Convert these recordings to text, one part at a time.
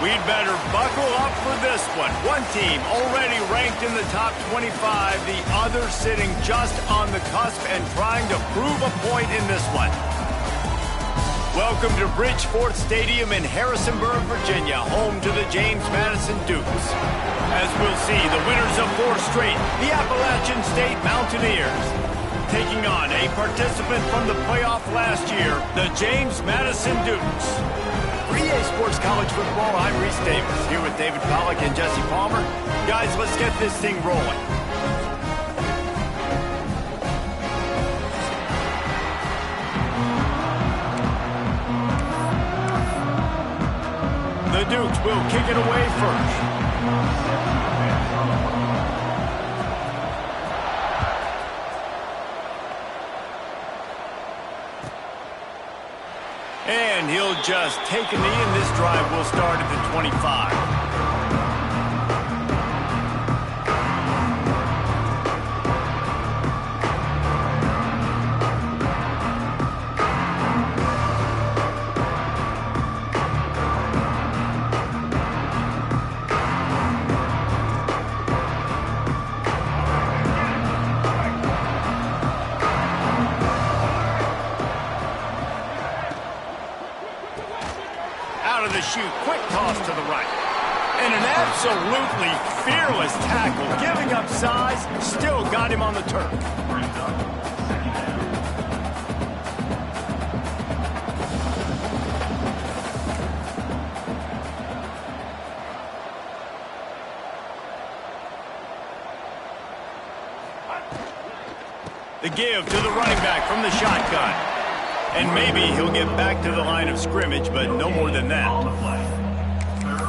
We'd better buckle up for this one. One team already ranked in the top 25, the other sitting just on the cusp and trying to prove a point in this one. Welcome to Bridgeport Stadium in Harrisonburg, Virginia, home to the James Madison Dukes. As we'll see, the winners of 4 straight, the Appalachian State Mountaineers, taking on a participant from the playoff last year, the James Madison Dukes. For EA Sports College Football, I'm Reese Davis, here with David Pollack and Jesse Palmer. Guys, let's get this thing rolling. The Dukes will kick it away first. And he'll just take a knee, and this drive will start at the 25. Shoot, quick toss to the right. And an absolutely fearless tackle, giving up size, still got him on the turf. The give to the running back from the shotgun. And maybe he'll get back to the line of scrimmage, but no more than that.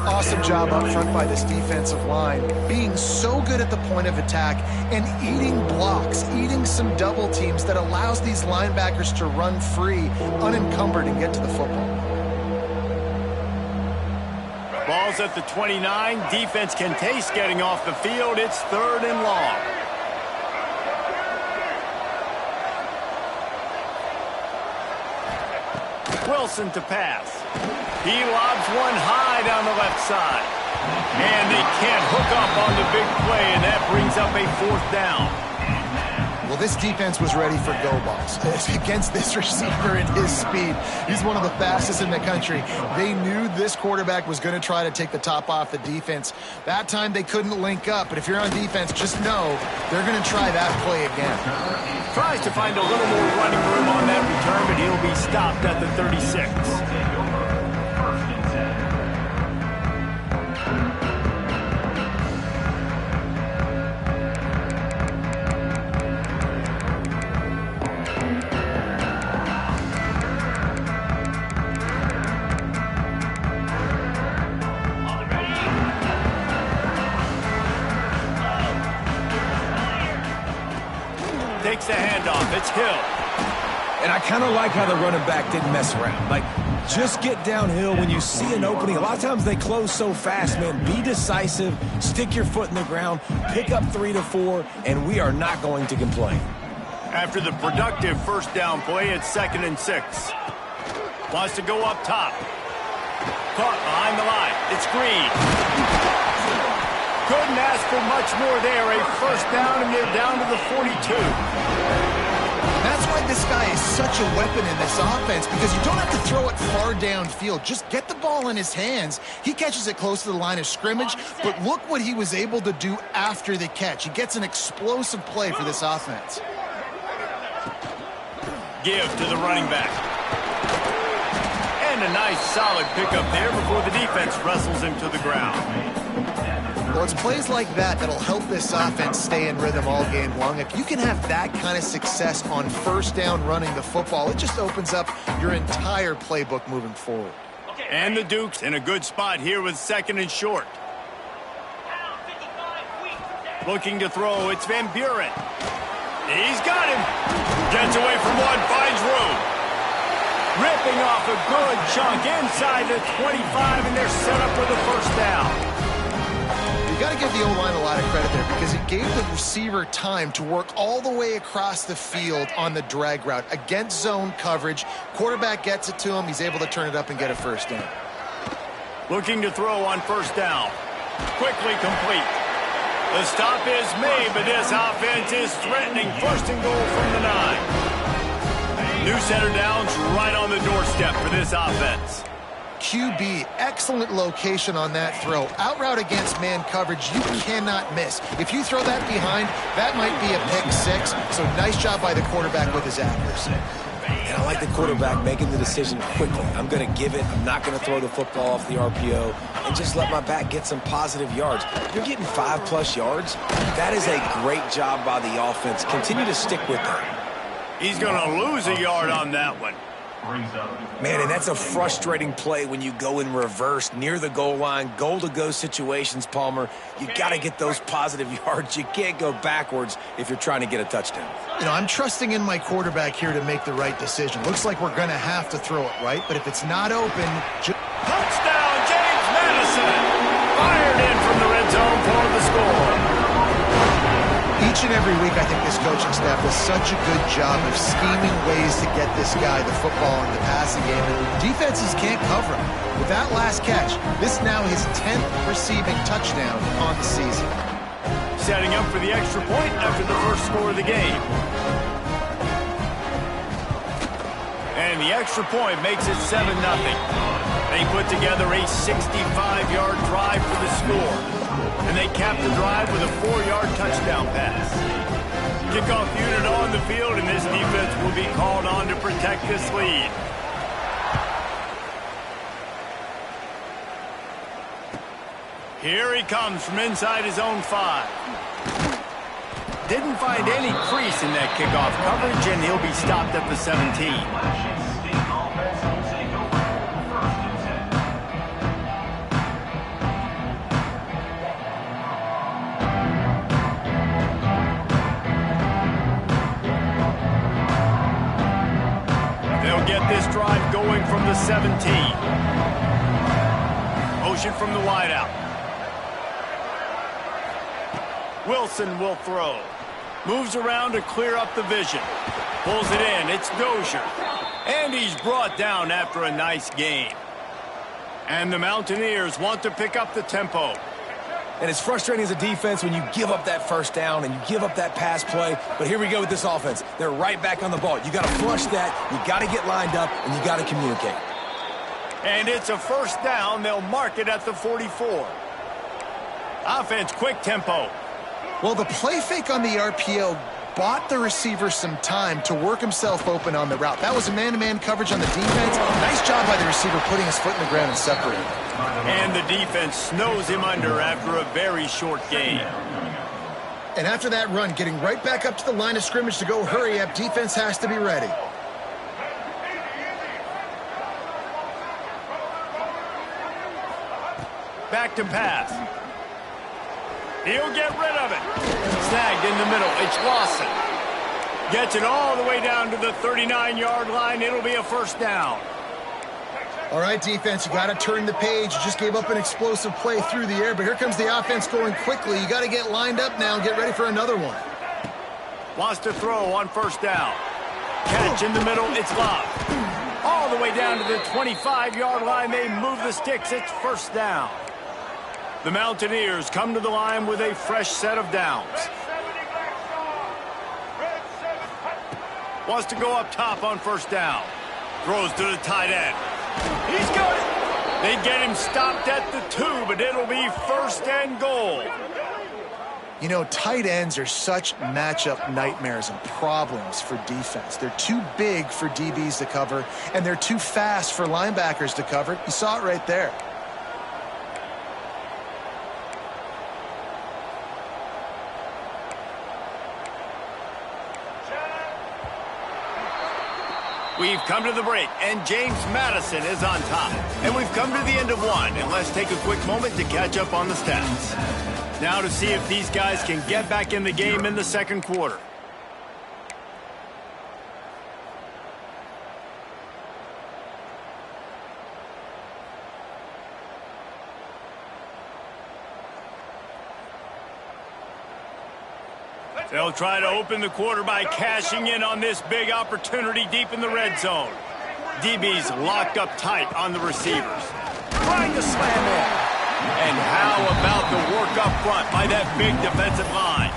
Awesome job up front by this defensive line, being so good at the point of attack and eating blocks, eating some double teams that allows these linebackers to run free, unencumbered, and get to the football. Ball's at the 29. Defense can taste getting off the field. It's 3rd and long. Wilson to pass. He lobs one high down the left side. And they can't hook up on the big play, and that brings up a 4th down. Well, this defense was ready for go balls. Against this receiver and his speed, he's one of the fastest in the country. They knew this quarterback was going to try to take the top off the defense. That time they couldn't link up, but if you're on defense, just know they're going to try that play again. Tries to find a little more running room on that return, but he'll be stopped at the 36. Takes the handoff. It's Hill. And I kind of like how the running back didn't mess around. Like, just get downhill when you see an opening. A lot of times they close so fast, man. Be decisive. Stick your foot in the ground. Pick up 3 to 4, and we are not going to complain. After the productive 1st down play, it's 2nd and 6. Wants to go up top. Caught behind the line. It's Green. Couldn't ask for much more there. A 1st down, and they're down to the 42. That's why this guy is such a weapon in this offense, because you don't have to throw it far downfield. Just get the ball in his hands. He catches it close to the line of scrimmage, but look what he was able to do after the catch. He gets an explosive play for this offense. Give to the running back. And a nice solid pickup there before the defense wrestles him to the ground. Well, it's plays like that that'll help this offense stay in rhythm all game long. If you can have that kind of success on 1st down running the football, it just opens up your entire playbook moving forward. And the Dukes in a good spot here with 2nd and short. Looking to throw, it's Van Buren. He's got him. Gets away from one, finds room. Ripping off a good chunk inside the 25, and they're set up with a 1st down. You got to give the O-line a lot of credit there, because it gave the receiver time to work all the way across the field on the drag route against zone coverage. Quarterback gets it to him. He's able to turn it up and get a 1st down. Looking to throw on first down. Quickly complete. The stop is made, but this offense is threatening first and goal from the 9. New center downs right on the doorstep for this offense. QB, excellent location on that throw. Out route against man coverage, you cannot miss. If you throw that behind, that might be a pick 6. So nice job by the quarterback with his accuracy. And I like the quarterback making the decision quickly. I'm going to give it. I'm not going to throw the football off the RPO and just let my back get some positive yards. You're getting 5+ yards. That is a great job by the offense. Continue to stick with that. He's going to lose a yard on that one. Man, and that's a frustrating play when you go in reverse near the goal line, goal-to-go situations, Palmer. You got to get those positive yards. You can't go backwards if you're trying to get a touchdown. You know, I'm trusting in my quarterback here to make the right decision. Looks like we're going to have to throw it, right? But if it's not open... Touchdown, James Madison! Fired in from the red zone for the score. Each and every week, I think this coaching staff does such a good job of scheming ways to get this guy the football in the passing game. And defenses can't cover him. With that last catch, this is now his 10th receiving touchdown on the season. Setting up for the extra point after the first score of the game. And the extra point makes it 7-0. They put together a 65-yard drive for the score. And they cap the drive with a 4-yard touchdown pass. Kickoff unit on the field, and this defense will be called on to protect this lead. Here he comes from inside his own 5. Didn't find any crease in that kickoff coverage, and he'll be stopped at the 17. Get this drive going from the 17. Motion from the wideout. Wilson will throw. Moves around to clear up the vision. Pulls it in. It's Dozier. And he's brought down after a nice gain. And the Mountaineers want to pick up the tempo. And it's frustrating as a defense when you give up that first down and you give up that pass play. But here we go with this offense. They're right back on the ball. You got to flush that. You got to get lined up, and you got to communicate. And it's a first down. They'll mark it at the 44. Offense, quick tempo. Well, the play fake on the RPO bought the receiver some time to work himself open on the route. That was a man-to-man coverage on the defense. Nice job by the receiver putting his foot in the ground and separating. And the defense snows him under after a very short gain. And after that run, getting right back up to the line of scrimmage to go hurry up, defense has to be ready. Back to pass. He'll get rid of it. Snagged in the middle. It's Lawson. Gets it all the way down to the 39-yard line. It'll be a first down. All right, defense, you got to turn the page. You just gave up an explosive play through the air, but here comes the offense going quickly. You got to get lined up now and get ready for another one. Wants to throw on first down. Catch in the middle. It's Love. All the way down to the 25-yard line. They move the sticks. It's first down. The Mountaineers come to the line with a fresh set of downs. Wants to go up top on first down. Throws to the tight end. He's got it. They get him stopped at the 2, but it'll be first and goal. You know, tight ends are such matchup nightmares and problems for defense. They're too big for DBs to cover, and they're too fast for linebackers to cover. You saw it right there. We've come to the break, and James Madison is on top. And we've come to the end of one, and let's take a quick moment to catch up on the stats. Now to see if these guys can get back in the game in the second quarter. They'll try to open the quarter by cashing in on this big opportunity deep in the red zone. DB's locked up tight on the receivers. trying to slam in. And how about the work up front by that big defensive line?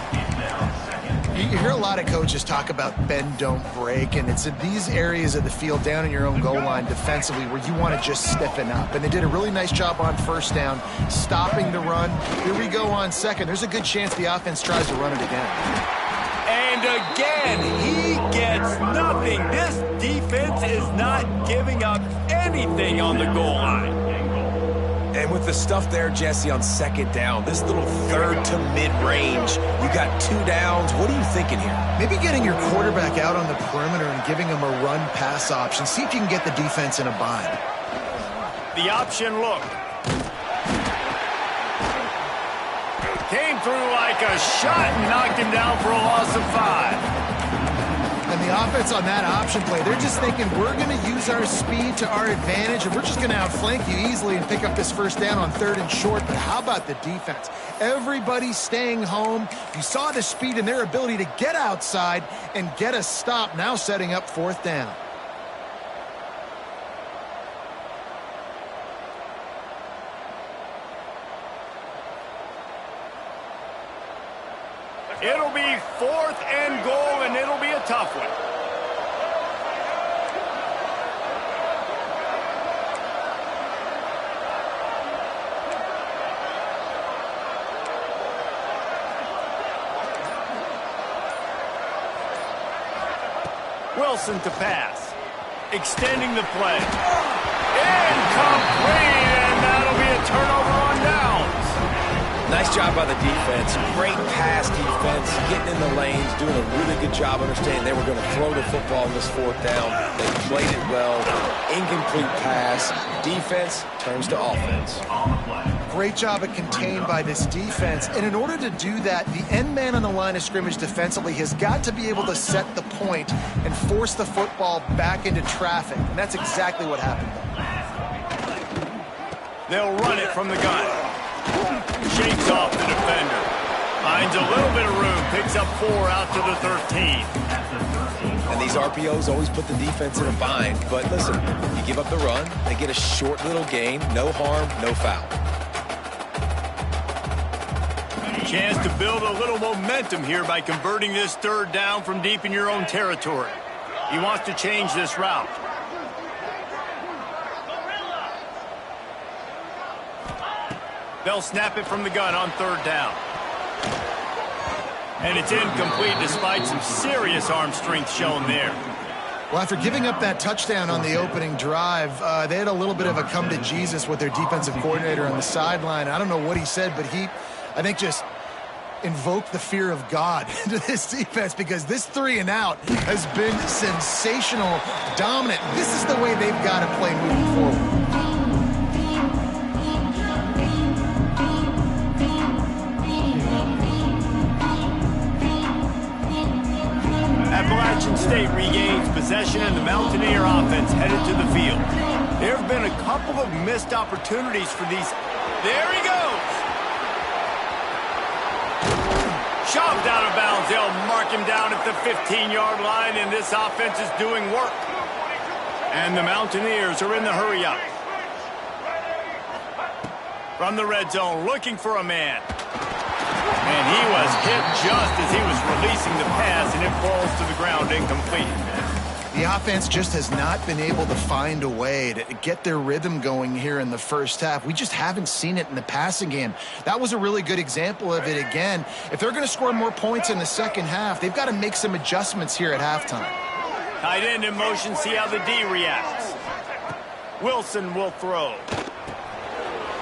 You hear a lot of coaches talk about bend, don't break, and it's in these areas of the field down in your own goal line defensively where you want to just stiffen up. And they did a really nice job on first down, stopping the run. Here we go on second. There's a good chance the offense tries to run it again. And again, he gets nothing. This defense is not giving up anything on the goal line. And with the stuff there, Jesse, on second down, this little third to mid-range, you got 2 downs. What are you thinking here? Maybe getting your quarterback out on the perimeter and giving him a run-pass option. See if you can get the defense in a bind. The option look. Came through like a shot and knocked him down for a loss of 5. And the offense on that option play, they're just thinking we're going to use our speed to our advantage and we're just going to outflank you easily and pick up this first down on 3rd and short. But how about the defense? Everybody staying home. You saw the speed and their ability to get outside and get a stop, now setting up 4th down. It'll be 4th and goal, and it'll be a tough one. Wilson to pass. Extending the play. Incomplete, and that'll be a turnover on downs. Nice job by the defense. Great pass defense, getting in the lanes, doing a really good job understanding they were going to throw the football in this 4th down. They played it well. Incomplete pass. Defense turns to offense. Great job of contained by this defense. And in order to do that, the end man on the line of scrimmage defensively has got to be able to set the point and force the football back into traffic. And that's exactly what happened. They'll run it from the gun. Shakes off the defender. Finds a little bit of room. Picks up 4 out to the 13. And these RPOs always put the defense in a bind. But listen, you give up the run, they get a short little gain. No harm, no foul. Chance to build a little momentum here by converting this 3rd down from deep in your own territory. He wants to change this route. They'll snap it from the gun on 3rd down. And it's incomplete despite some serious arm strength shown there. Well, after giving up that touchdown on the opening drive, they had a little bit of a come to Jesus with their defensive coordinator on the sideline. I don't know what he said, but he, I think, just invoked the fear of God into this defense because this 3 and out has been sensational, dominant. This is the way they've got to play moving forward. Appalachian State regains possession and the Mountaineer offense headed to the field. There have been a couple of missed opportunities for these. There he goes! Shoved out of bounds. They'll mark him down at the 15-yard line, and this offense is doing work. And the Mountaineers are in the hurry-up. From the red zone, looking for a man. And he was hit just as he was releasing the pass, and it falls to the ground incomplete. The offense just has not been able to find a way to get their rhythm going here in the first half. We just haven't seen it in the passing game. That was a really good example of it again. If they're going to score more points in the second half, they've got to make some adjustments here at halftime. Tight end in motion, see how the D reacts. Wilson will throw.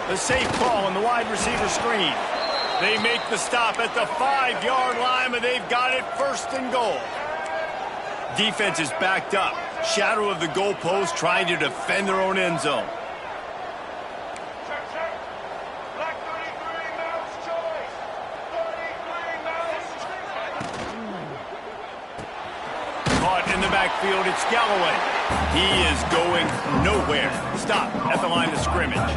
The safe call on the wide receiver screen. They make the stop at the 5-yard line, but they've got it 1st and goal. Defense is backed up. Shadow of the goalpost trying to defend their own end zone. Caught in the backfield, it's Galloway. He is going nowhere. Stop at the line of scrimmage.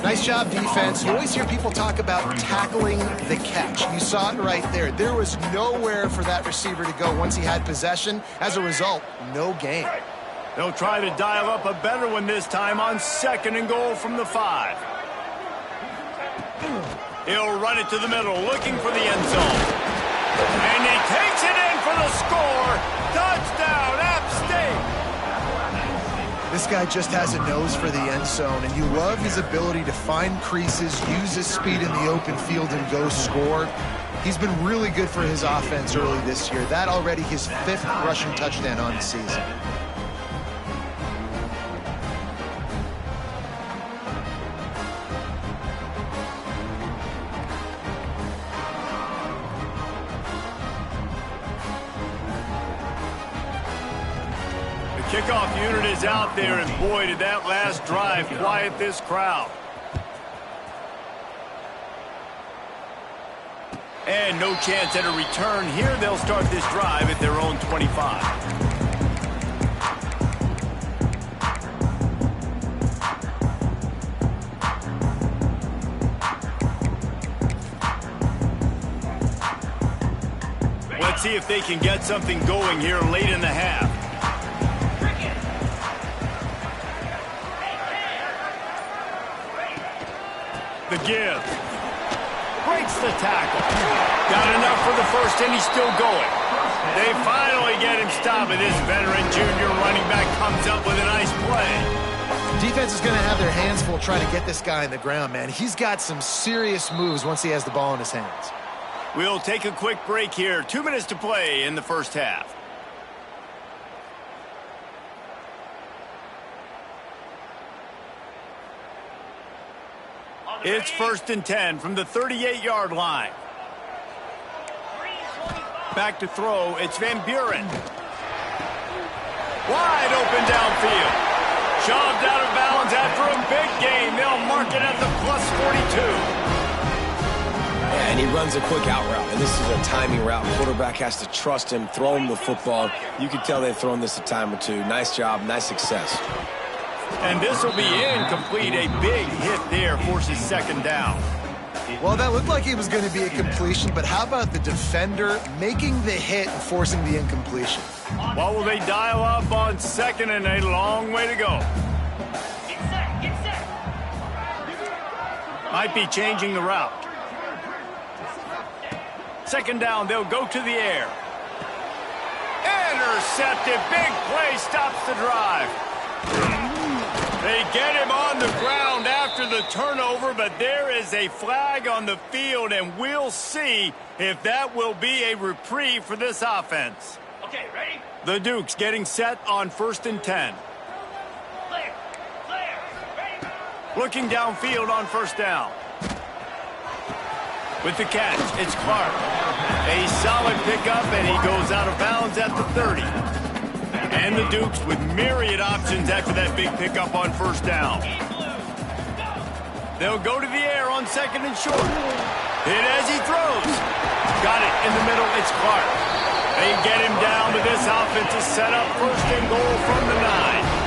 Nice job, defense. You always hear people talk about tackling the catch. You saw it right there. There was nowhere for that receiver to go once he had possession. As a result, no gain. They'll try to dial up a better one this time on 2nd and goal from the 5. He'll run it to the middle, looking for the end zone. And he takes it in for the score. Touchdown, App State. This guy just has a nose for the end zone, and you love his ability to find creases, use his speed in the open field, and go score. He's been really good for his offense early this year. That already his 5th rushing touchdown on the season. Kickoff unit is out there, and boy, did that last drive quiet this crowd. And no chance at a return here. They'll start this drive at their own 25. Let's see if they can get something going here late in the half. The give. Breaks the tackle. Got enough for the first, and he's still going. They finally get him stopped, and this veteran junior running back comes up with a nice play. Defense is going to have their hands full trying to get this guy in the ground, man. He's got some serious moves once he has the ball in his hands. We'll take a quick break here. 2 minutes to play in the first half. It's 1st and 10 from the 38-yard line. Back to throw, it's Van Buren. Wide open downfield. Shoved out of bounds after a big gain. They'll mark it at the +42. Yeah, and he runs a quick out route, and this is a timing route. Quarterback has to trust him, throw him the football. You can tell they've thrown this a time or two. Nice job, nice success. And this will be incomplete. A big hit there forces 2nd down. Well, that looked like it was going to be a completion, but how about the defender making the hit and forcing the incompletion? What will they dial up on 2nd and a long way to go? Get set. Might be changing the route. 2nd down, they'll go to the air. Intercepted. Big play stops the drive. They get him on the ground after the turnover, but there is a flag on the field, and we'll see if that will be a reprieve for this offense. Okay, ready? The Dukes getting set on 1st and 10. Clear. Ready? Looking downfield on 1st down. With the catch, it's Clark. A solid pickup, and he goes out of bounds at the 30. And the Dukes with myriad options after that big pickup on 1st down. They'll go to the air on 2nd and short. Hit as he throws. Got it in the middle. It's Clark. They get him down, but this offense is set up 1st and goal from the 9.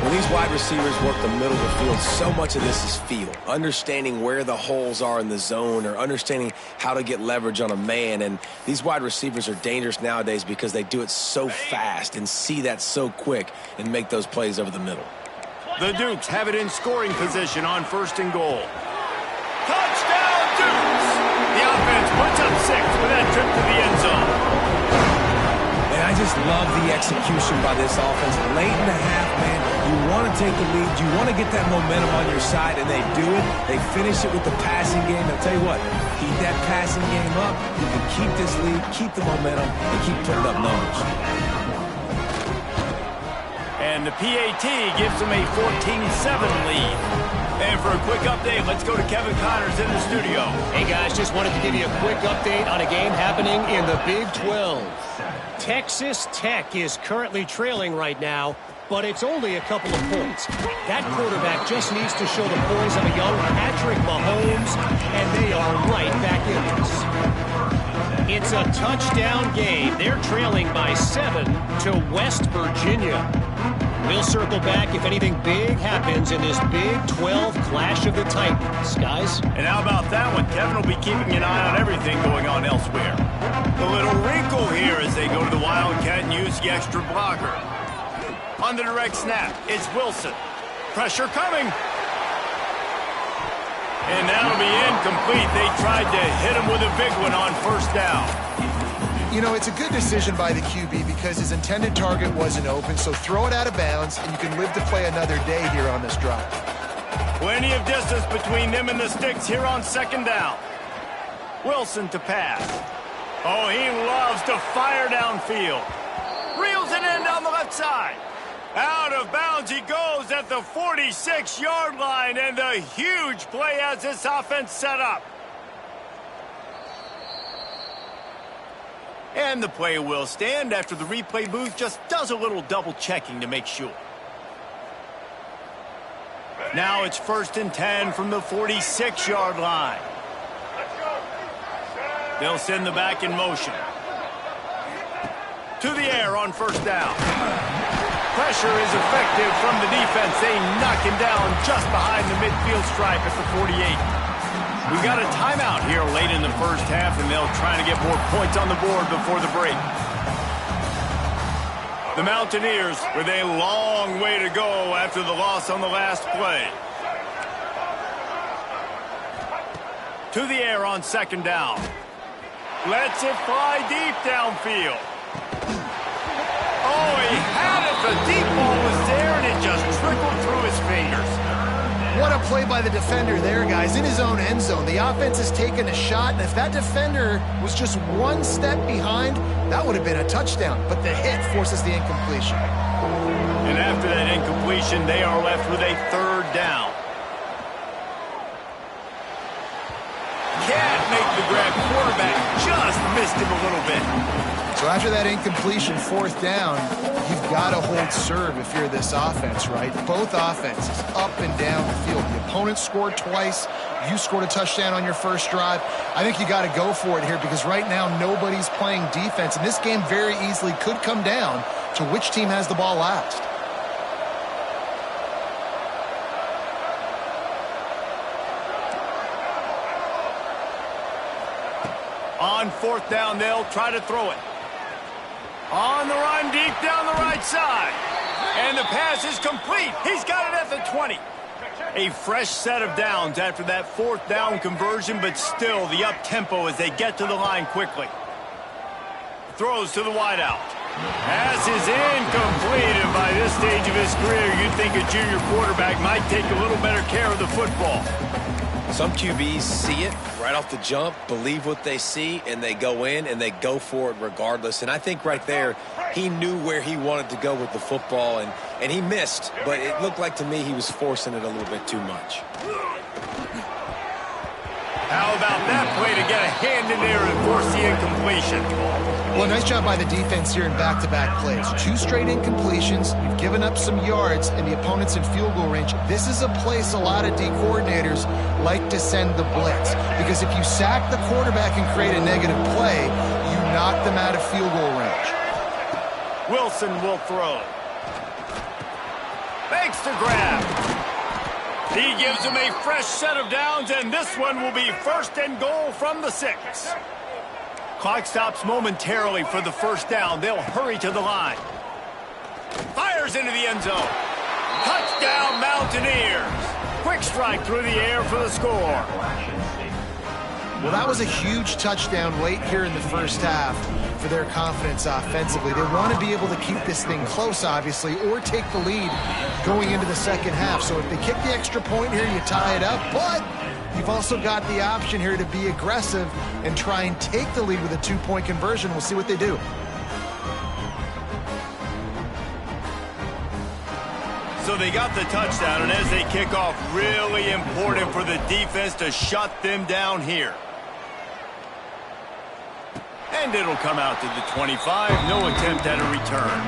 When these wide receivers work the middle of the field, so much of this is feel. Understanding where the holes are in the zone or understanding how to get leverage on a man. And these wide receivers are dangerous nowadays because they do it so fast and see that so quick and make those plays over the middle. The Dukes have it in scoring position on 1st and goal. Touchdown, Dukes! The offense puts up 6 with that trip to the end zone. And I just love the execution by this offense. Late in the half, man, you want to take the lead. You want to get that momentum on your side, and they do it. They finish it with the passing game. I'll tell you what, keep that passing game up. You can keep this lead, keep the momentum, and keep putting up numbers. And the PAT gives them a 14-7 lead. And for a quick update, let's go to Kevin Connors in the studio. Hey, guys, just wanted to give you a quick update on a game happening in the Big 12. Texas Tech is currently trailing right now, but it's only a couple of points. That quarterback just needs to show the poise of a young Patrick Mahomes, and they are right back in this. It's a touchdown game. They're trailing by 7 to West Virginia. We'll circle back if anything big happens in this Big 12 Clash of the Titans, guys. And how about that one? Kevin will be keeping an eye on everything going on elsewhere. The little wrinkle here as they go to the Wildcat and use the extra blocker. On the direct snap, it's Wilson. Pressure coming. And that'll be incomplete. They tried to hit him with a big one on first down. You know, it's a good decision by the QB because his intended target wasn't open, so throw it out of bounds, and you can live to play another day here on this drive. Plenty of distance between them and the sticks here on second down. Wilson to pass. Oh, he loves to fire downfield. Reels it in down the left side. Out of bounds he goes at the 46-yard line, and the huge play has this offense set up. And the play will stand after the replay booth just does a little double-checking to make sure. Now it's 1st and 10 from the 46-yard line. They'll send the back in motion. To the air on first down. Pressure is effective from the defense. They knock him down just behind the midfield stripe at the 48. We've got a timeout here late in the first half, and they'll try to get more points on the board before the break. The Mountaineers with a long way to go after the loss on the last play. To the air on second down. Lets it fly deep downfield. Oh, he had it. The deep ball was there, and it just trickled through his fingers. What a play by the defender there, guys, in his own end zone. The offense has taken a shot, and if that defender was just one step behind, that would have been a touchdown. But the hit forces the incompletion. And after that incompletion, they are left with a 3rd down. Can't make the grab. Quarterback just missed him a little bit. So after that incompletion, 4th down, you've got to hold serve if you're this offense, right? Both offenses up and down the field. The opponent scored twice. You scored a touchdown on your first drive. I think you got to go for it here because right now nobody's playing defense, and this game very easily could come down to which team has the ball last. On 4th down, they'll try to throw it. On the run, deep down the right side. And the pass is complete. He's got it at the 20. A fresh set of downs after that 4th down conversion, but still the up-tempo as they get to the line quickly. Throws to the wideout. Pass is incomplete, and by this stage of his career, you'd think a junior quarterback might take a little better care of the football. Some QBs see it right off the jump, believe what they see, and they go in and they go for it regardless. And I think right there, he knew where he wanted to go with the football, and he missed. But it looked like to me he was forcing it a little bit too much. How about that play to get a hand in there and force the incompletion? Well, nice job by the defense here in back-to-back plays. 2 straight incompletions. You've given up some yards, and the opponent's in field goal range. This is a place a lot of D coordinators like to send the blitz, because if you sack the quarterback and create a negative play, you knock them out of field goal range. Wilson will throw. Makes the grab. He gives him a fresh set of downs, and this one will be 1st and goal from the 6. Clock stops momentarily for the 1st down. They'll hurry to the line. Fires into the end zone. Touchdown, Mountaineers. Quick strike through the air for the score. Well, that was a huge touchdown late here in the first half for their confidence offensively. They want to be able to keep this thing close, obviously, or take the lead going into the second half. So if they kick the extra point here, you tie it up. But you've also got the option here to be aggressive and try and take the lead with a 2-point conversion. We'll see what they do. So they got the touchdown, and as they kick off, really important for the defense to shut them down here. And it'll come out to the 25. No attempt at a return.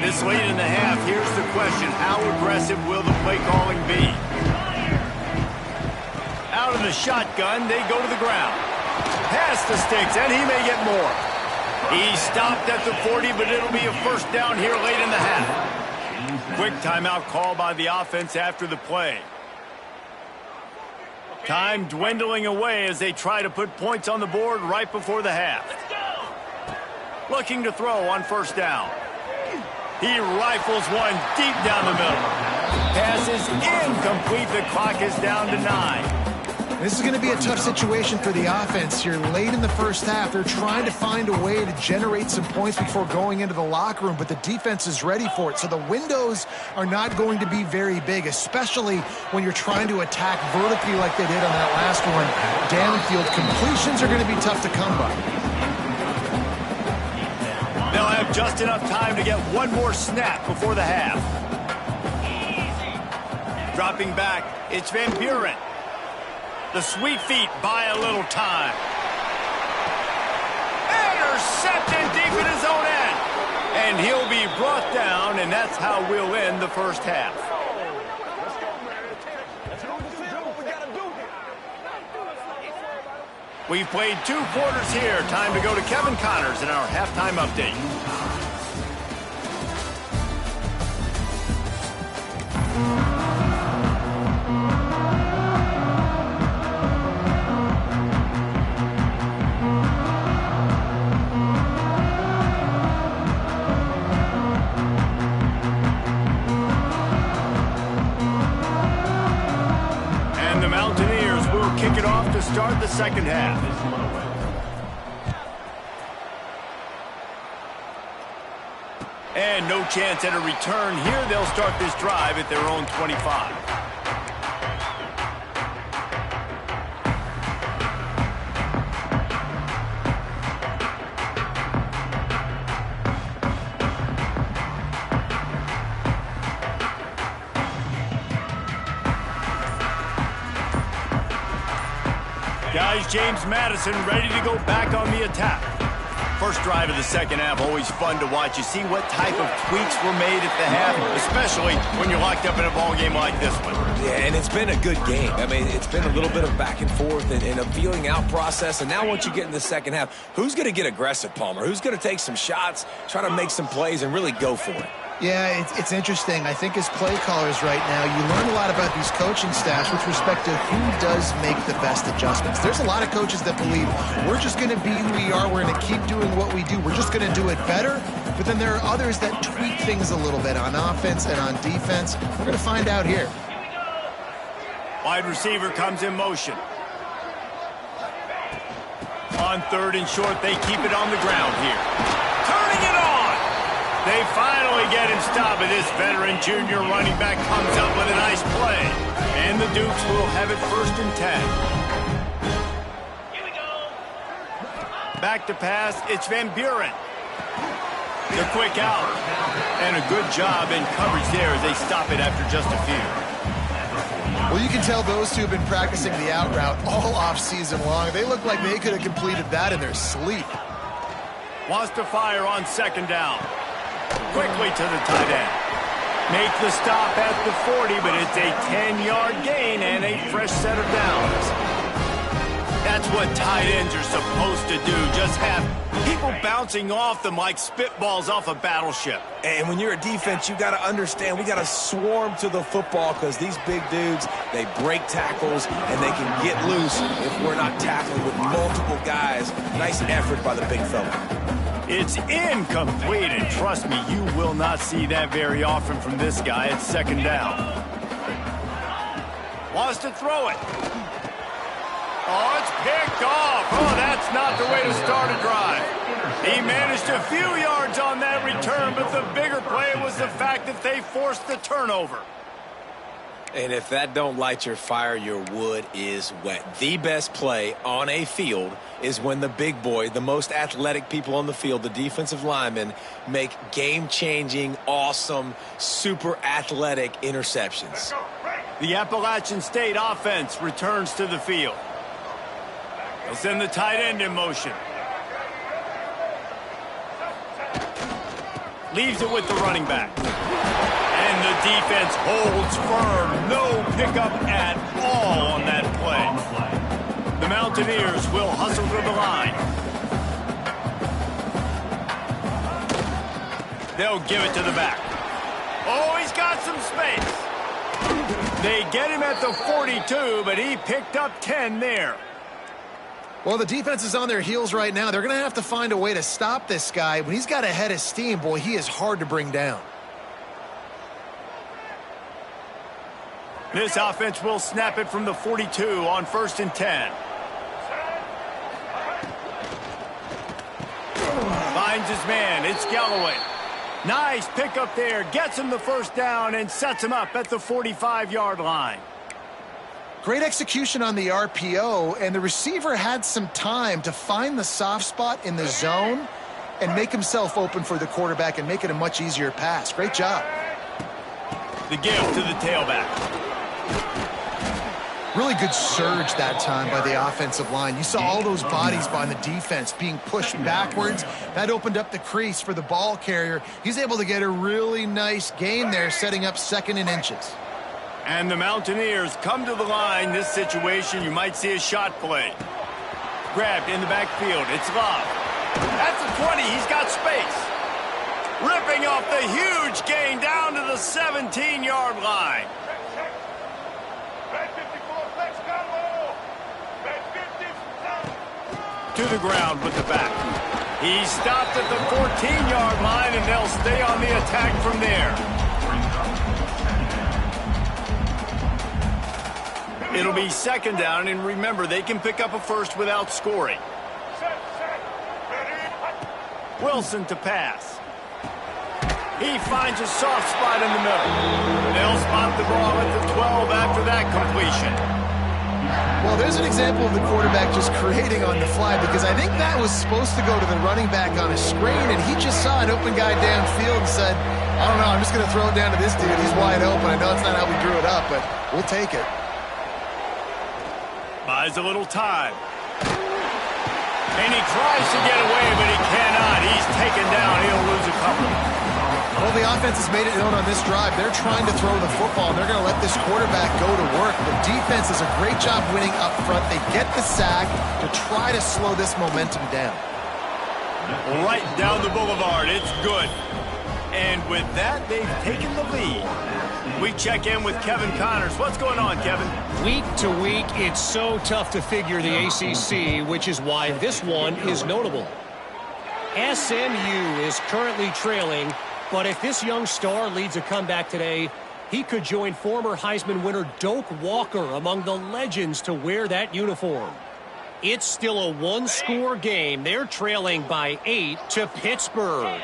This late in the half, here's the question. How aggressive will the play calling be? Out of the shotgun, they go to the ground. Past the sticks, and he may get more. He stopped at the 40, but it'll be a 1st down here late in the half. Quick timeout call by the offense after the play. Time dwindling away as they try to put points on the board right before the half. Looking to throw on first down. He rifles one deep down the middle. Pass is incomplete. The clock is down to 9. This is going to be a tough situation for the offense here. Late in the first half, they're trying to find a way to generate some points before going into the locker room, but the defense is ready for it. So the windows are not going to be very big, especially when you're trying to attack vertically like they did on that last one. Downfield completions are going to be tough to come by. They'll have just enough time to get one more snap before the half. Dropping back, it's Van Buren. The sweet feet buy a little time. Intercepted deep in his own end. And he'll be brought down, and that's how we'll end the first half. We've played 2 quarters here. Time to go to Kevin Connors in our halftime update. Kick it off to start the second half. And no chance at a return here. They'll start this drive at their own 25. Guys, James Madison ready to go back on the attack. First drive of the second half, always fun to watch. You see what type of tweaks were made at the half, especially when you're locked up in a ball game like this one. Yeah, and it's been a good game. I mean, it's been a little bit of back and forth and a feeling out process. And now once you get in the second half, who's going to get aggressive, Palmer? Who's going to take some shots, try to make some plays, and really go for it? Yeah, it's interesting. I think as play callers right now, you learn a lot about these coaching staffs with respect to who does make the best adjustments. There's a lot of coaches that believe we're just going to be who we are. We're going to keep doing what we do. We're just going to do it better. But then there are others that tweak things a little bit on offense and on defense. We're going to find out here. Wide receiver comes in motion. On third and short, they keep it on the ground here. Turning it on! They finally get him stopped, but this veteran junior running back comes up with a nice play. And the Dukes will have it 1st and 10. Here we go. Back to pass, it's Van Buren. The quick out. And a good job in coverage there as they stop it after just a few. Well, you can tell those two have been practicing the out route all off-season long. They look like they could have completed that in their sleep. Wants to fire on second down. Quickly to the tight end. Make the stop at the 40, but it's a 10-yard gain and a fresh set of downs. That's what tight ends are supposed to do. Just have people bouncing off them like spitballs off a battleship. And when you're a defense, you got to understand, we got to swarm to the football because these big dudes, they break tackles and they can get loose if we're not tackling with multiple guys. Nice effort by the big fella. It's incomplete, and trust me, you will not see that very often from this guy at second down. Wants to throw it. Oh, it's picked off. Oh, that's not the way to start a drive. He managed a few yards on that return, but the bigger play was the fact that they forced the turnover. And if that don't light your fire, your wood is wet. The best play on a field is when the big boy, the most athletic people on the field, the defensive linemen, make game-changing, awesome, super athletic interceptions. The Appalachian State offense returns to the field. They'll send the tight end in motion. Leaves it with the running back. And the defense holds firm. No pickup at all on that play. The Mountaineers will hustle to the line. They'll give it to the back. Oh, he's got some space. They get him at the 42, but he picked up 10 there. Well, the defense is on their heels right now. They're going to have to find a way to stop this guy. When he's got a head of steam, boy, he is hard to bring down. This offense will snap it from the 42 on 1st and 10. Finds his man. It's Galloway. Nice pickup there. Gets him the first down and sets him up at the 45-yard line. Great execution on the RPO, and the receiver had some time to find the soft spot in the zone and make himself open for the quarterback and make it a much easier pass. Great job. The give to the tailback. Really good surge that time by the offensive line. You saw all those bodies by the defense being pushed backwards. That opened up the crease for the ball carrier. He's able to get a really nice gain there, setting up 2nd and inches. And the Mountaineers come to the line. This situation, you might see a shot play. Grabbed in the backfield. It's Love. At the 20, he's got space. Ripping off the huge gain down to the 17-yard line. To the ground with the back. He stopped at the 14-yard line, and they'll stay on the attack from there. It'll be 2nd down, and remember, they can pick up a first without scoring. Wilson to pass. He finds a soft spot in the middle. They'll spot the ball at the 12 after that completion. Well, there's an example of the quarterback just creating on the fly, because I think that was supposed to go to the running back on a screen, and he just saw an open guy downfield and said, I don't know, I'm just going to throw it down to this dude. He's wide open. I know it's not how we drew it up, but we'll take it. Buys a little time. And he tries to get away, but he cannot. He's taken down. He'll lose a couple. Well, the offense has made it known on this drive. They're trying to throw the football, and they're going to let this quarterback go to work. The defense does a great job winning up front. They get the sack to try to slow this momentum down. Right down the boulevard. It's good. And with that, they've taken the lead. We check in with Kevin Connors. What's going on, Kevin? Week to week, it's so tough to figure the ACC, which is why this one is notable. SMU is currently trailing, but if this young star leads a comeback today, he could join former Heisman winner Doak Walker among the legends to wear that uniform. It's still a one-score game. They're trailing by 8 to Pittsburgh.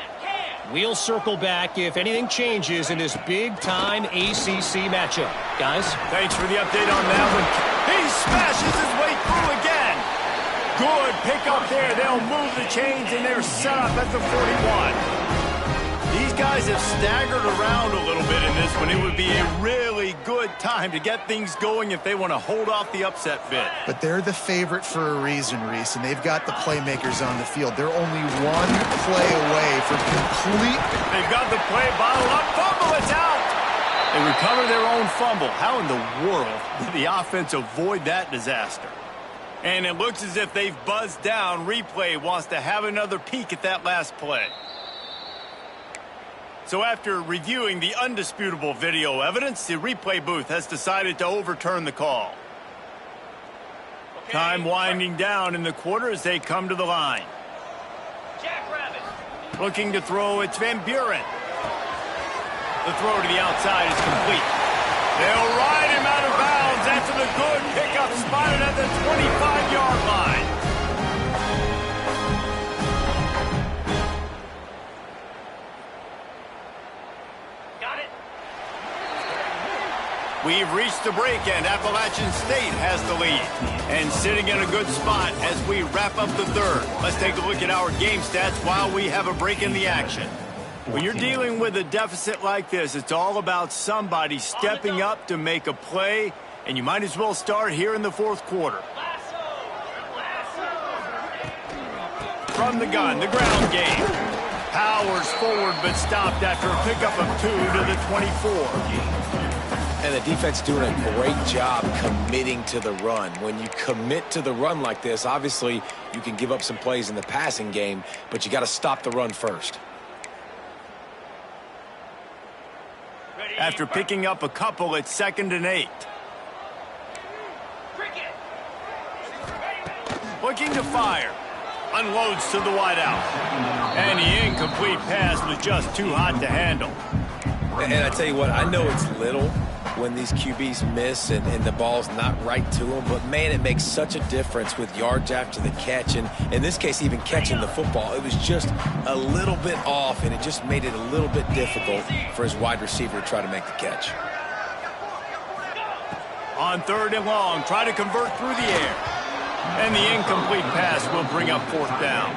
We'll circle back if anything changes in this big-time ACC matchup. Guys? Thanks for the update on that one. He smashes his way through again. Good pickup there. They'll move the chains, and they're set up at the 41. These guys have staggered around a little bit in this one. It would be a really good time to get things going if they want to hold off the upset bid. But they're the favorite for a reason, Reese, and they've got the playmakers on the field. They're only one play away from complete. They've got the play bottle up. Fumble, it's out. They recover their own fumble. How in the world did the offense avoid that disaster? And it looks as if they've buzzed down. Replay wants to have another peek at that last play. So after reviewing the undisputable video evidence, the replay booth has decided to overturn the call. Okay. Time winding down in the quarter as they come to the line. Looking to throw, it's Van Buren. The throw to the outside is complete. They'll ride him out of bounds after the good pickup spotted at the 25-yard line. We've reached the break, and Appalachian State has the lead. And sitting in a good spot as we wrap up the third. Let's take a look at our game stats while we have a break in the action. When you're dealing with a deficit like this, it's all about somebody stepping up to make a play, and you might as well start here in the fourth quarter. From the gun, the ground game. Powers forward, but stopped after a pickup of 2 to the 24. And the defense doing a great job committing to the run. When you commit to the run like this, obviously you can give up some plays in the passing game, but you got to stop the run first. after picking up a couple at 2nd and 8. Looking to fire. Unloads to the wideout. And the incomplete pass was just too hot to handle. And I tell you what, I know it's little when these QBs miss and the ball's not right to them, but man, it makes such a difference with yards after the catch, and in this case, even catching the football. It was just a little bit off, and it just made it a little bit difficult for his wide receiver to try to make the catch. On 3rd and long, try to convert through the air. And the incomplete pass will bring up 4th down.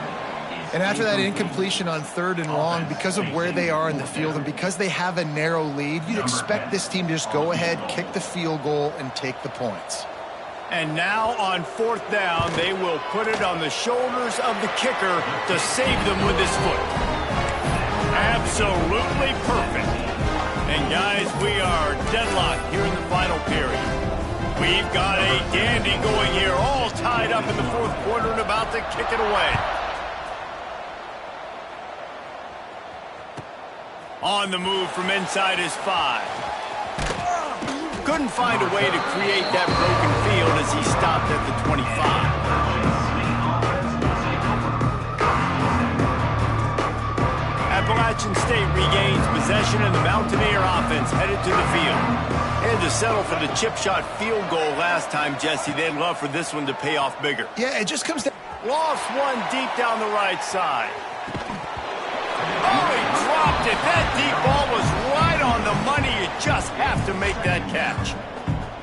And after that incompletion on 3rd and long, because of where they are in the field and because they have a narrow lead, you'd expect this team to just go ahead, kick the field goal, and take the points. And now on 4th down, they will put it on the shoulders of the kicker to save them with his foot. Absolutely perfect. And guys, we are deadlocked here in the final period. We've got a dandy going here, all tied up in the 4th quarter and about to kick it away. On the move from inside his 5. Couldn't find a way to create that broken field as he stopped at the 25. Appalachian State regains possession and the Mountaineer offense headed to the field. They had to settle for the chip shot field goal last time, Jesse. They'd love for this one to pay off bigger. Yeah, it just comes down. Lost one deep down the right side. Oh, he dropped it. That deep ball was right on the money. You just have to make that catch.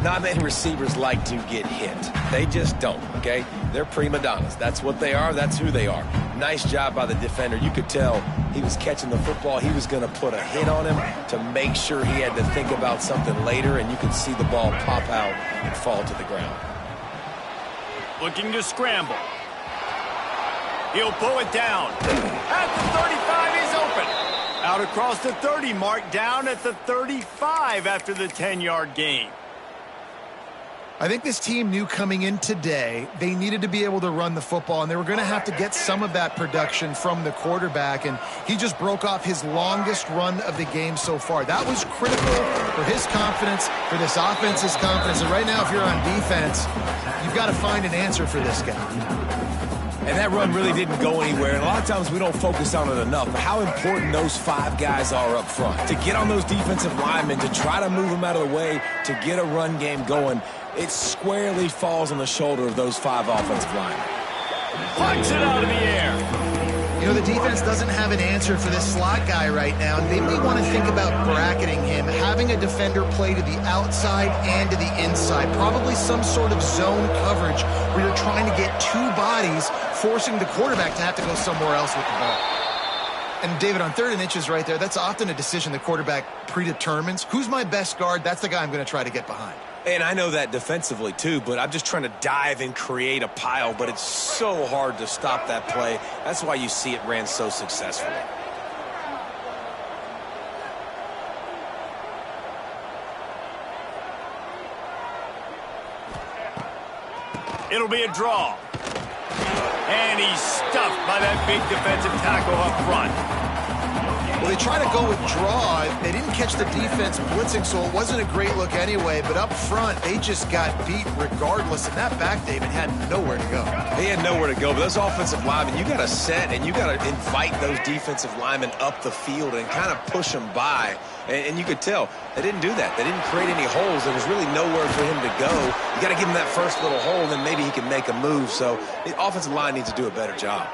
Not many receivers like to get hit. They just don't, okay? They're prima donnas. That's what they are. That's who they are. Nice job by the defender. You could tell he was catching the football. He was going to put a hit on him to make sure he had to think about something later, and you could see the ball pop out and fall to the ground. Looking to scramble. He'll pull it down. At the 35, he's open. Out across the 30 mark, down at the 35 after the 10-yard gain. I think this team knew coming in today they needed to be able to run the football, and they were going to have to get some of that production from the quarterback, and he just broke off his longest run of the game so far. That was critical for his confidence, for this offense's confidence, and right now if you're on defense, you've got to find an answer for this guy. And that run really didn't go anywhere, and a lot of times we don't focus on it enough, but how important those 5 guys are up front. To get on those defensive linemen, to try to move them out of the way, to get a run game going, it squarely falls on the shoulder of those 5 offensive linemen. Plucks it out of the air. You know, the defense doesn't have an answer for this slot guy right now. They may want to think about bracketing him, having a defender play to the outside and to the inside, probably some sort of zone coverage where you're trying to get 2 bodies, forcing the quarterback to have to go somewhere else with the ball. And David, on 3rd and inches right there, that's often a decision the quarterback predetermines. Who's my best guard? That's the guy I'm going to try to get behind. And I know that defensively too, but I'm just trying to dive and create a pile, but it's so hard to stop that play. That's why you see it ran so successfully. It'll be a draw. And he's stuffed by that big defensive tackle up front. Well, they tried to go with draw. They didn't catch the defense blitzing, so it wasn't a great look anyway. But up front, they just got beat regardless. And that back, David, had nowhere to go. He had nowhere to go, but those offensive linemen, you got to set and you got to invite those defensive linemen up the field and kind of push them by. And you could tell they didn't do that. They didn't create any holes. There was really nowhere for him to go. You got to give him that first little hole, and then maybe he can make a move. So the offensive line needs to do a better job.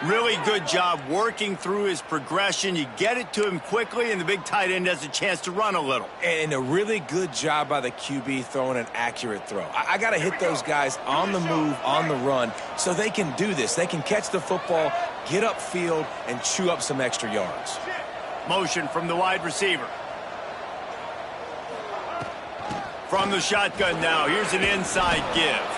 Really good job working through his progression. You get it to him quickly, and the big tight end has a chance to run a little. And a really good job by the QB throwing an accurate throw. I got to hit those guys on the move, on the run, so they can do this. They can catch the football, get upfield, and chew up some extra yards. Motion from the wide receiver. From the shotgun now, here's an inside give.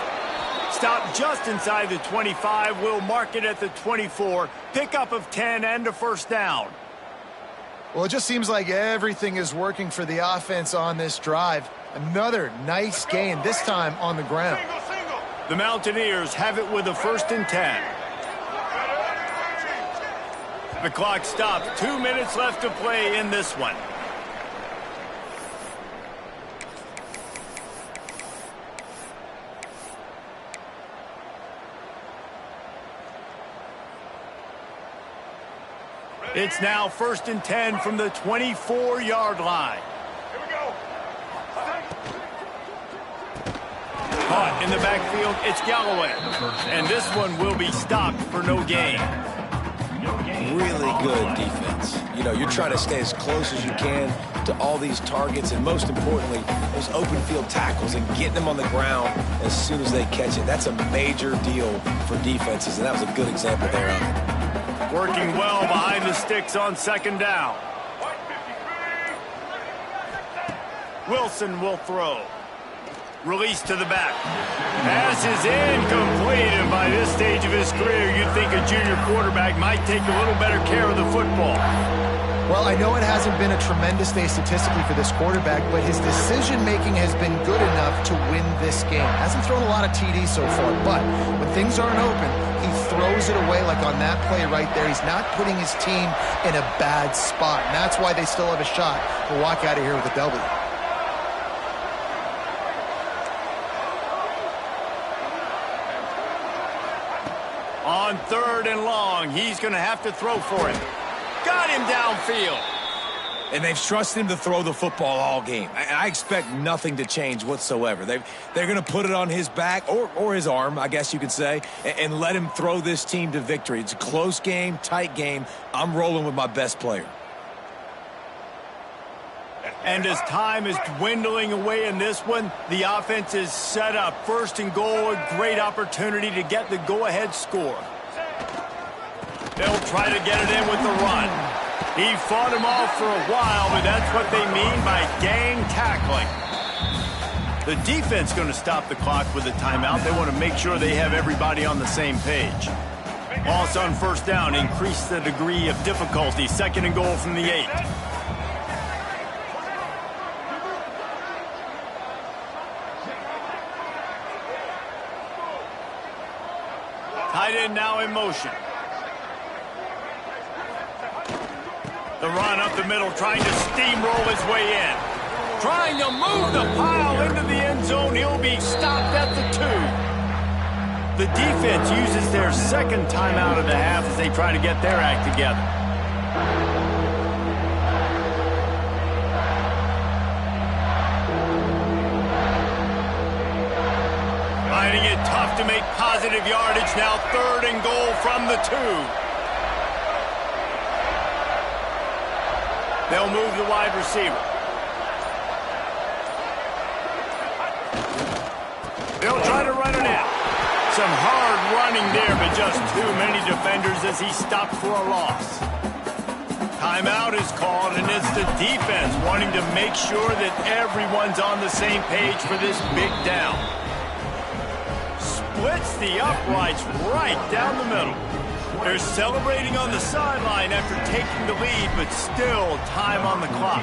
Stop just inside the 25. We'll mark it at the 24. Pickup of 10 and a first down. Well, it just seems like everything is working for the offense on this drive. Another nice gain, this time on the ground. The Mountaineers have it with a 1st and 10. The clock stops. 2 minutes left to play in this one. It's now 1st and 10 from the 24-yard line. Here we go. Caught in the backfield, it's Galloway. And this one will be stopped for no gain. Really good defense. You know, you're trying to stay as close as you can to all these targets, and most importantly, those open field tackles and getting them on the ground as soon as they catch it. That's a major deal for defenses, and that was a good example there of it. Working well behind the sticks on 2nd down. Wilson will throw. Release to the back. Pass is incomplete, and by this stage of his career, you'd think a junior quarterback might take a little better care of the football. Well, I know it hasn't been a tremendous day statistically for this quarterback, but his decision-making has been good enough to win this game. Hasn't thrown a lot of TDs so far, but when things aren't open, he throws it away like on that play right there. He's not putting his team in a bad spot, and that's why they still have a shot to walk out of here with a W. On 3rd and long, he's going to have to throw for it. Got him downfield. And they've trusted him to throw the football all game. I expect nothing to change whatsoever. They're going to put it on his back, or his arm, I guess you could say, and let him throw this team to victory. It's a close game, tight game. I'm rolling with my best player. And as time is dwindling away in this one, the offense is set up. 1st and goal, a great opportunity to get the go-ahead score. They'll try to get it in with the run. He fought him off for a while, but that's what they mean by gang tackling. The defense going to stop the clock with a timeout. They want to make sure they have everybody on the same page. Loss on 1st down, increase the degree of difficulty. 2nd and goal from the 8. Tight end now in motion. The run up the middle, trying to steamroll his way in. Trying to move the pile into the end zone. He'll be stopped at the 2. The defense uses their 2nd timeout of the half as they try to get their act together. Finding it tough to make positive yardage now. 3rd and goal from the 2. They'll move the wide receiver. They'll try to run it out. Some hard running there, but just too many defenders as he stopped for a loss. Timeout is called, and it's the defense wanting to make sure that everyone's on the same page for this big down. Splits the uprights right down the middle. They're celebrating on the sideline after taking the lead, but still time on the clock.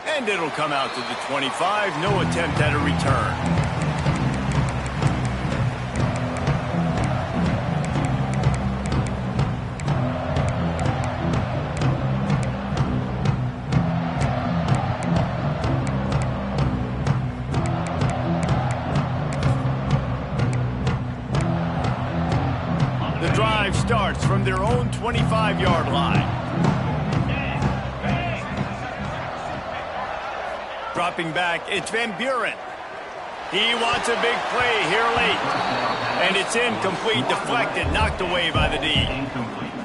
And it'll come out to the 25. No attempt at a return. Starts from their own 25-yard line. Dropping back, it's Van Buren. He wants a big play here late. And it's incomplete, deflected, knocked away by the D.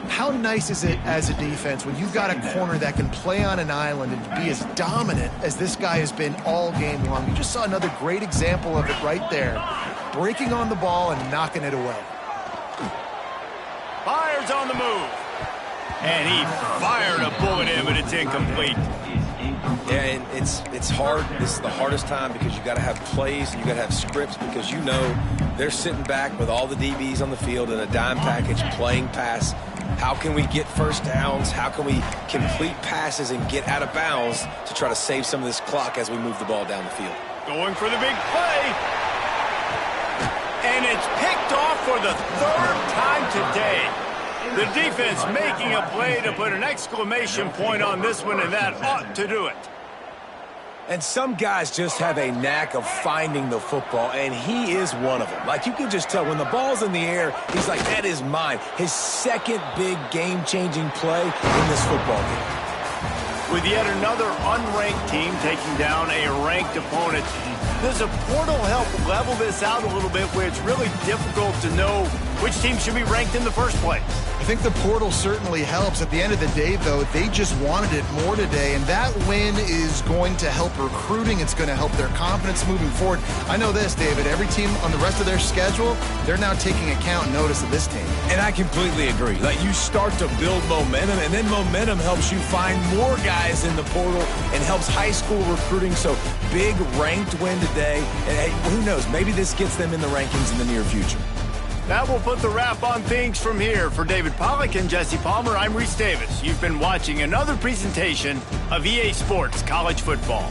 How nice is it as a defense when you've got a corner that can play on an island and be as dominant as this guy has been all game long? You just saw another great example of it right there. Breaking on the ball and knocking it away. Fires on the move. And he fired a bullet in, but it's incomplete. Yeah, and it's hard. This is the hardest time because you got to have plays and you got to have scripts because you know they're sitting back with all the DBs on the field in a dime package playing pass. How can we get 1st downs? How can we complete passes and get out of bounds to try to save some of this clock as we move the ball down the field? Going for the big play. And it's picked off for the 3rd time today. The defense making a play to put an exclamation point on this one, and that ought to do it. And some guys just have a knack of finding the football, and he is one of them. Like, you can just tell when the ball's in the air, he's like, that is mine. His second big game-changing play in this football game. With yet another unranked team taking down a ranked opponent, does a portal help level this out a little bit where it's really difficult to know which team should be ranked in the first place? I think the portal certainly helps. At the end of the day, though, they just wanted it more today, and that win is going to help recruiting. It's going to help their confidence moving forward. I know this, David, every team on the rest of their schedule, they're now taking account and notice of this team. And I completely agree. Like, you start to build momentum, and then momentum helps you find more guys in the portal and helps high school recruiting. So, big ranked win today. And hey, who knows, maybe this gets them in the rankings in the near future. That will put the wrap on things from here. For David Pollack and Jesse Palmer, I'm Reese Davis. You've been watching another presentation of EA Sports College Football.